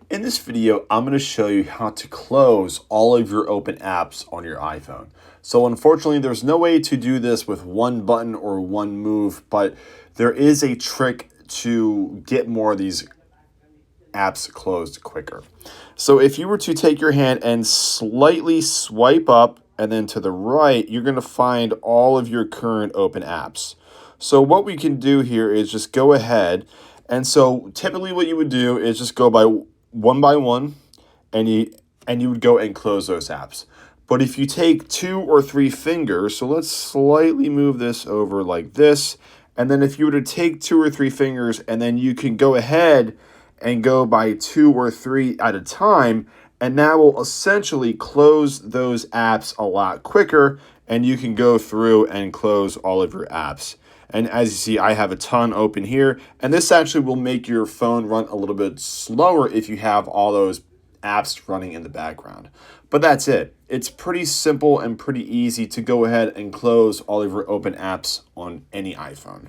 In this video, I'm going to show you how to close all of your open apps on your iPhone. So unfortunately, there's no way to do this with one button or one move, but there is a trick to get more of these apps closed quicker. So if you were to take your hand and slightly swipe up and then to the right, you're going to find all of your current open apps. So what we can do here is just go ahead. And so typically what you would do is just go by one and you would go and close those apps. But if you take 2 or 3 fingers, so let's slightly move this over like this, and then if you were to take 2 or 3 fingers and then you can go ahead and go by 2 or 3 at a time, and that will essentially close those apps a lot quicker, and you can go through and close all of your apps. And as you see, I have a ton open here, and this actually will make your phone run a little bit slower if you have all those apps running in the background. But that's it. It's pretty simple and pretty easy to go ahead and close all of your open apps on any iPhone.